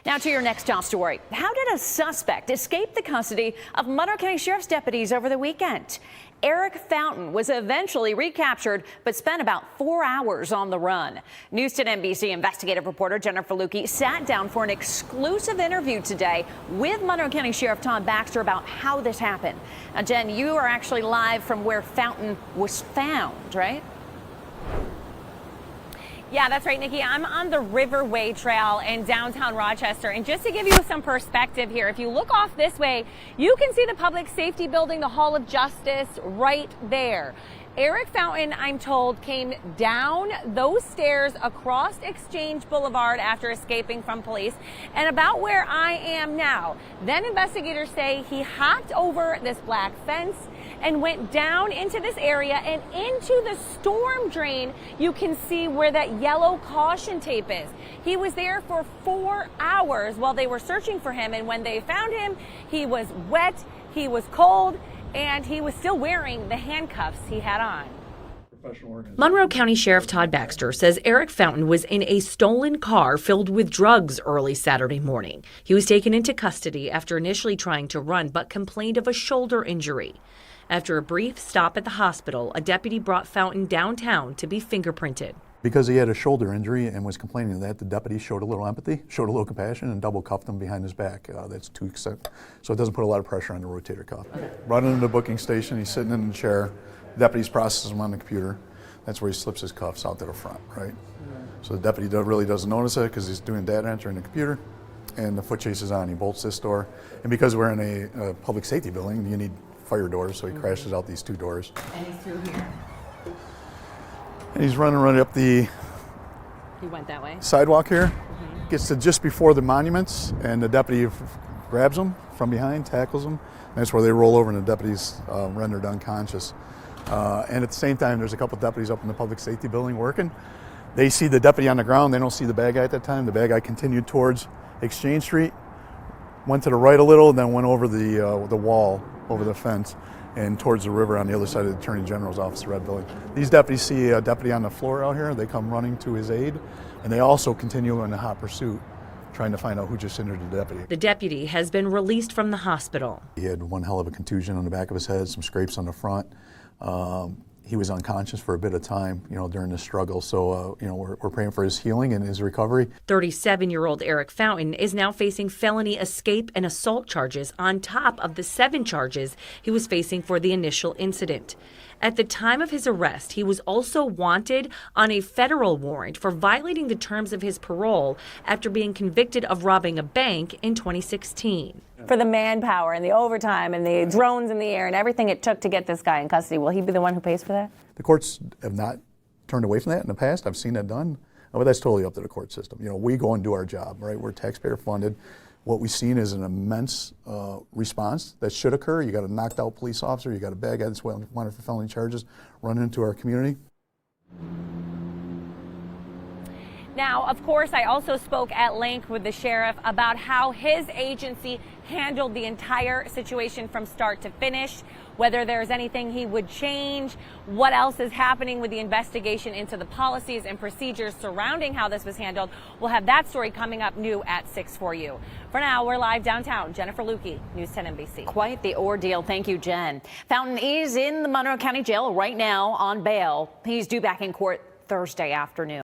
Now to your next top story. How did a suspect escape the custody of Monroe County Sheriff's deputies over the weekend? Eric Fountain was eventually recaptured, but spent about 4 hours on the run. News 10 NBC investigative reporter Jennifer Lewke sat down for an exclusive interview today with Monroe County Sheriff Todd Baxter about how this happened. Now, Jen, you are actually live from where Fountain was found, right? Yeah, that's right, Nikki. I'm on the Riverway Trail in downtown Rochester. And just to give you some perspective here, if you look off this way, you can see the Public Safety Building, the Hall of Justice right there. Eric Fountain, I'm told, came down those stairs across Exchange Boulevard after escaping from police and about where I am now. Then investigators say he hopped over this black fence and went down into this area and into the storm drain. You can see where that yellow caution tape is. He was there for 4 hours while they were searching for him, and when they found him, he was wet, he was cold, and he was still wearing the handcuffs he had on. Monroe County Sheriff Todd Baxter says Eric Fountain was in a stolen car filled with drugs early Saturday morning. He was taken into custody after initially trying to run, but complained of a shoulder injury. After a brief stop at the hospital, a deputy brought Fountain downtown to be fingerprinted. Because he had a shoulder injury and was complaining of that, the deputy showed a little empathy, showed a little compassion, and double cuffed him behind his back. That's so it doesn't put a lot of pressure on the rotator cuff. Okay. Brought him to the booking station. He's sitting in the chair. The deputy's processing him on the computer. That's where he slips his cuffs out to the front, right? So the deputy really doesn't notice it because he's doing data entry in the computer, and the foot chase is on. He bolts this door, and because we're in a public safety building, you need fire doors, so he crashes out these two doors. And he's through here. And he's running up the He went that way. sidewalk here. Gets to just before the monuments, and the deputy grabs him from behind, tackles him. And that's where they roll over, and the deputy's rendered unconscious. And at the same time, there's a couple deputies up in the public safety building working. They see the deputy on the ground. They don't see the bad guy at that time. The bad guy continued towards Exchange Street, went to the right a little, and then went over the wall, over the fence, and towards the river on the other side of the Attorney General's office, the Red Building. These deputies see a deputy on the floor out here. They come running to his aid, and they also continue in a hot pursuit, trying to find out who just injured the deputy. The deputy has been released from the hospital. He had one hell of a contusion on the back of his head, some scrapes on the front. He was unconscious for a bit of time, during the struggle. So, we're praying for his healing and his recovery. 37-year-old Eric Fountain is now facing felony escape and assault charges on top of the 7 charges he was facing for the initial incident. At the time of his arrest, he was also wanted on a federal warrant for violating the terms of his parole after being convicted of robbing a bank in 2016. For the manpower and the overtime and the drones in the air and everything it took to get this guy in custody, will he be the one who pays for that? The courts have not turned away from that in the past. I've seen that done. But that's totally up to the court system. We go and do our job, right? We're taxpayer funded. What we've seen is an immense response that should occur. You got a knocked out police officer, you got a bad guy that's wanted for felony charges running into our community. Now, of course, I also spoke at length with the sheriff about how his agency handled the entire situation from start to finish, whether there's anything he would change, what else is happening with the investigation into the policies and procedures surrounding how this was handled. We'll have that story coming up new at 6 for you. For now, we're live downtown. Jennifer Lewke, News 10 NBC. Quite the ordeal. Thank you, Jen. Fountain is in the Monroe County Jail right now on bail. He's due back in court Thursday afternoon.